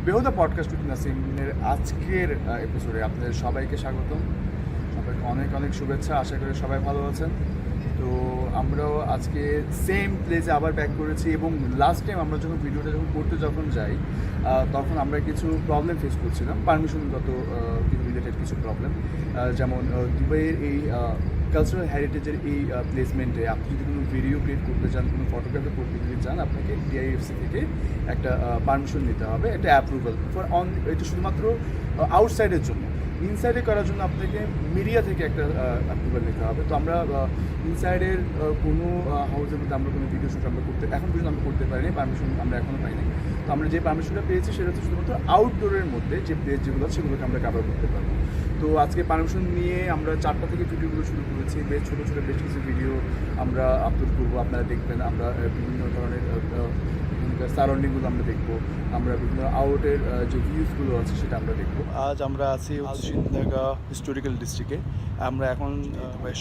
বেহুদা podcast with নাসিমের আজকের এপিসোডে আপনাদের সবাইকে স্বাগতম। সবাইকে অনেক অনেক শুভেচ্ছা। আশা করি সবাই ভালো আছেন। তো আমরাও আজকে সেম প্লেসে আবার ব্যাক করেছি এবং লাস্ট টাইম আমরা ভিডিওটা করতে যাই তখন আমরা কিছু প্রবলেম ফেস করছিলাম, পারমিশনগত রিলেটেড কিছু প্রবলেম। যেমন দুবাইয়ের এই কালচারাল হেরিটেজের এই প্লেসমেন্টে আপনি যদি কোনো ভিডিও ক্রিয়েট করতে চান, কোনো ফটোগ্রাফি করতে যদি চান, আপনাকে ডিআইএফসি থেকে একটা পারমিশন নিতে হবে, একটা অ্যাপ্রুভাল এটা শুধুমাত্র আউটসাইডের জন্য। ইনসাইডে করার জন্য আপনাকে মিডিয়া থেকে একটা অ্যাপ্রুভাল নিতে হবে। তো আমরা ইনসাইডের কোনো হাউসের মধ্যে আমরা কোনো ভিডিও শ্যুট আমরা এখন পর্যন্ত আমরা করতে পারিনি, পারমিশন আমরা এখনও পাইনি। তো আমরা যে পারমিশনটা পেয়েছি সেটা হচ্ছে শুধুমাত্র আউটডোরের মধ্যে যে প্লেস যেগুলো আছে সেগুলোকে আমরা কভার করতে পারবো। তো আজকে পারমিশন নিয়ে আমরা 4টা থেকে ভিডিওগুলো শুরু করেছি। বেশ ছোটো ছোটো বেশ কিছু ভিডিও আমরা আপলোড করবো, আপনারা দেখবেন। আমরা বিভিন্ন ধরনের সারাউন্ডিংগুলো আমরা দেখবো, আমরা বিভিন্ন আউটের যে ভিউজগুলো আছে সেটা আমরা দেখবো। আজ আমরা আছি সিন্দাগা হিস্টোরিক্যাল ডিস্ট্রিক্টে। আমরা এখন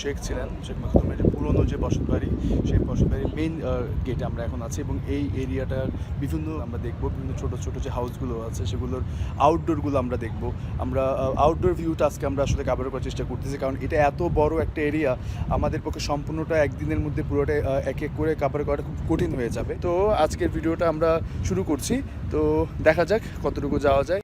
শেখ ছিলেন, শেখ মাকদুমের যে পুরনো যে বসতবাড়ি, সেই বসতবাড়ির মেইন গেটে আমরা এখন আছি এবং এই এরিয়াটার বিভিন্ন আমরা দেখবো, বিভিন্ন ছোটো ছোটো যে হাউসগুলো আছে সেগুলোর আউটডোরগুলো আমরা দেখবো। আমরা আউটডোর ভিউটা আজকে আমরা আসলে কভার করার চেষ্টা করতেছি, কারণ এটা এত বড় একটা এরিয়া, আমাদের পক্ষে সম্পূর্ণটা একদিনের মধ্যে পুরোটা এক এক করে কভার করাটা খুব কঠিন হয়ে যাবে। তো আজকের ভিডিওটা আমরা শুরু করছি। তো দেখা যাক কতটুকু যাওয়া যায়।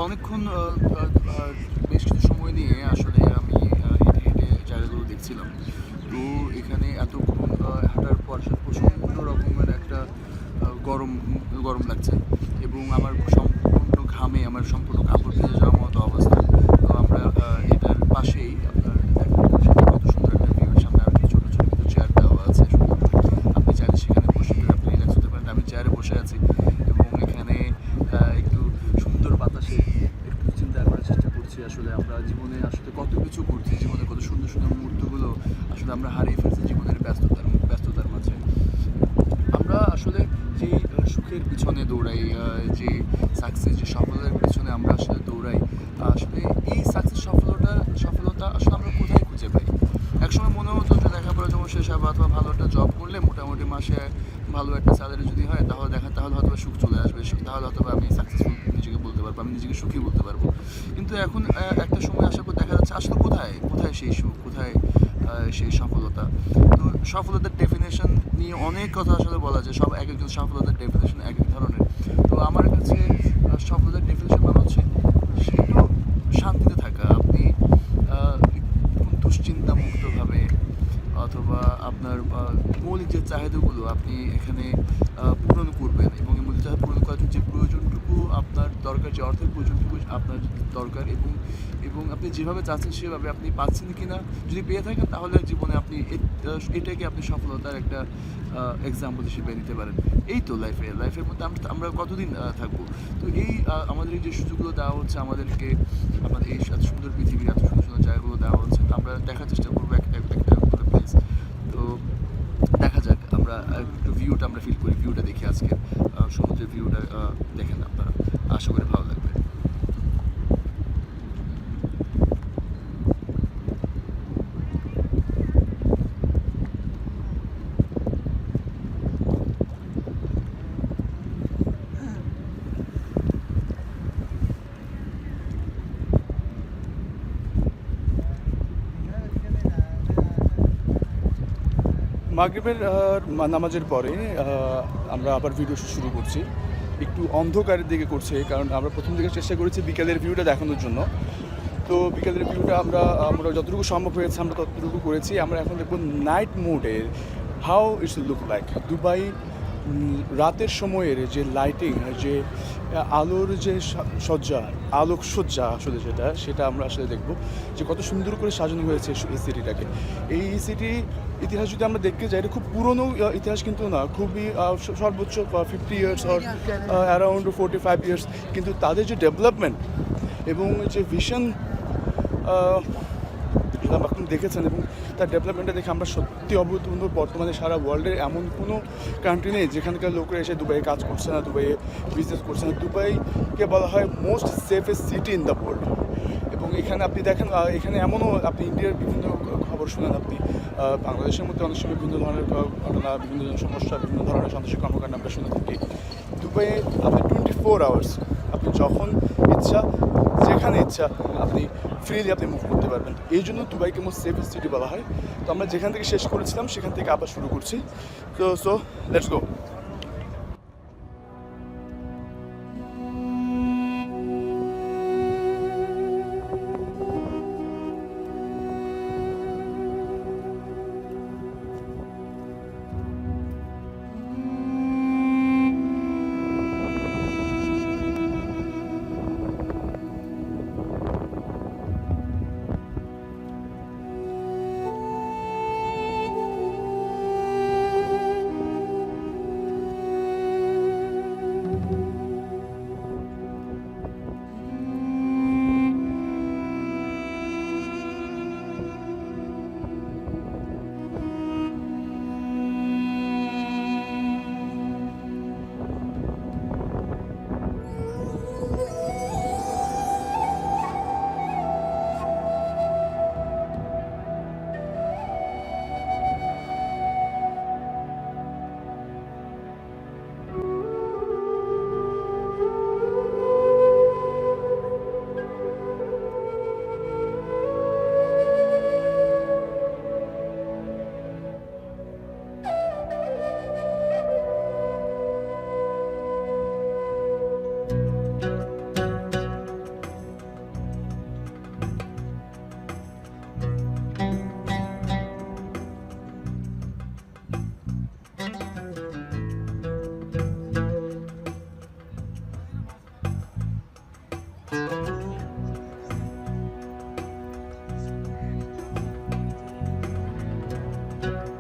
অনেকক্ষণ বেশ কিছু সময় নিয়ে আসলে আমি হেঁটে হেঁটে জায়গাগুলো দেখছিলাম। তো এখানে এতক্ষণ হাঁটার পর আসলে প্রচণ্ড রকমের একটা গরম গরম লাগছে এবং আমার সম্পূর্ণ ঘামে আমার সম্পূর্ণ কাপড় ভিজে যাওয়ার মতো অবস্থা। তো আমরা এটার পাশেই আপনার কত সুন্দর একটা ভিউ, সামনে আর কি ছোটো ছোটো কিছু চেয়ার দেওয়া আছে সুন্দর করে, আপনি চাইলে সেখানে বসে করে আপনি রিল্যাক্স হতে পারেন। আমি চেয়ারে বসে আছি এবং এখানে একটু সুন্দর বাতাসে একটু চিন্তা করার চেষ্টা করছি আসলে আমরা জীবনে আসলে কত কিছু করছি, জীবনে কত সুন্দর সুন্দর মুহূর্তগুলো আসলে আমরা হারিয়ে ফেলছি জীবনের ব্যস্ততার মাঝে। আমরা আসলে যে সুখের পিছনে দৌড়াই, যে সাকসেস যে সফলতার পিছনে আমরা আসলে দৌড়াই, আসলে এই সফলতা আসলে আমরা কোথায় খুঁজে পাই? একসময় মনে হতো যে লেখাপড়া যখন শেষ হবে অথবা ভালো একটা জব করলে মোটামুটি মাসে ভালো একটা স্যালারি যদি হয় তাহলে হয়তো সুখ চলে আসবে, তাহলে হয়তো আমি সাকসেসফুল নিজেকে বলতে পারবো, আমি নিজেকে সুখী বলতে পারবো। কিন্তু এখন একটা সময় আসার পর দেখা যাচ্ছে আসলে কোথায় কোথায় সেই সুখ, কোথায় সেই সফলতা। তো সফলতার ডেফিনেশন নিয়ে অনেক কথা আসলে বলা যায়, সব এক একজন সফলতার ডেফিনেশন এক এক ধরনের। তো আমার কাছে সফলতার ডেফিনেশন মানে হচ্ছে সেটা শান্তিতে থাকা, আপনি দুশ্চিন্তা মুক্তভাবে অথবা আপনার মৌলিক যে চাহিদাগুলো আপনি এখানে পূরণ করবেন এবং এই মৌলিক চাহিদা পূরণ করার জন্য যে প্রয়োজনটুকু আপনার দরকার, যে অর্থের প্রয়োজনটুকু আপনার দরকার এবং এবং আপনি যেভাবে চাচ্ছেন সেভাবে আপনি পাচ্ছেন কি না, যদি পেয়ে থাকেন তাহলে জীবনে আপনি এটাকে আপনি সফলতার একটা এক্সাম্পল হিসেবে নিতে পারেন। এই তো লাইফের মধ্যে আমরা কতদিন থাকবো? তো এই আমাদের যে সুযোগগুলো দেওয়া হচ্ছে আমাদেরকে, আমাদের এই এত সুন্দর পৃথিবীর এত সুন্দর সুন্দর জায়গাগুলো দেওয়া হচ্ছে, তো আমরা দেখার চেষ্টা করবো একটা প্লেস। তো দেখা যাক, আমরা একটু ভিউটা আমরা ফিল করি, ভিউটা দেখি আজকে সমুদ্রের ভিউটা দেখেন আপনারা, আশা করি ভালো লাগবে। মাগরিবের নামাজের পরে আমরা আবার ভিডিও শুরু করছি, একটু অন্ধকারের দিকে করছে, কারণ আমরা প্রথম দিকে চেষ্টা করেছি বিকেলের ভিউটা দেখানোর জন্য। তো বিকেলের ভিউটা আমরা যতটুকু সম্ভব হয়েছে আমরা ততটুকু করেছি। আমরা এখন দেখব নাইট মোডে how it's look like Dubai, রাতের সময়ের যে লাইটিং, যে আলোর যে সজ্জা, আলোকসজ্জা আসলে সেটা আমরা আসলে দেখব যে কত সুন্দর করে সাজানো হয়েছে এই সিটিটাকে। এই সিটি ইতিহাস যদি আমরা দেখতে যাই, এটা খুব পুরনো ইতিহাস কিন্তু না, খুবই সর্বোচ্চ 50 ইয়ার্স অর অ্যারাউন্ড 45 ইয়ার্স, কিন্তু তাদের যে ডেভেলপমেন্ট এবং যে ভিশন আপনি দেখেছেন এবং তার ডেভেলপমেন্টটা দেখে আমরা সত্যি অভূতপূর্ণ। বর্তমানে সারা ওয়ার্ল্ডের এমন কোনো কান্ট্রি নেই যেখানকার লোকরা এসে দুবাইয়ে কাজ করছে না, দুবাইয়ে বিজনেস করছে না। দুবাইকে বলা হয় most safest city in the world. এবং এখানে আপনি দেখেন, এখানে এমনও আপনি ইন্ডিয়ার বিভিন্ন খবর শুনেন, আপনি বাংলাদেশের মধ্যে অনেক সময় বিভিন্ন ধরনের ঘটনা, বিভিন্ন ধরনের সমস্যা, বিভিন্ন ধরনের সন্ত্রাসী কর্মকাণ্ড আমরা শুনে থাকি। দুবাইয়ে আপনি 24 আওয়ার্স আপনি যখন ইচ্ছা যেখানে ইচ্ছা আপনি ফ্রিলি আপনি মুভ করতে পারবেন। এই জন্য দুবাইকে মোস্ট সেফেস্ট সিটি বলা হয়। তো আমরা যেখান থেকে শেষ করেছিলাম সেখান থেকে আবার শুরু করছি। So let's go. ধন্যবাদ।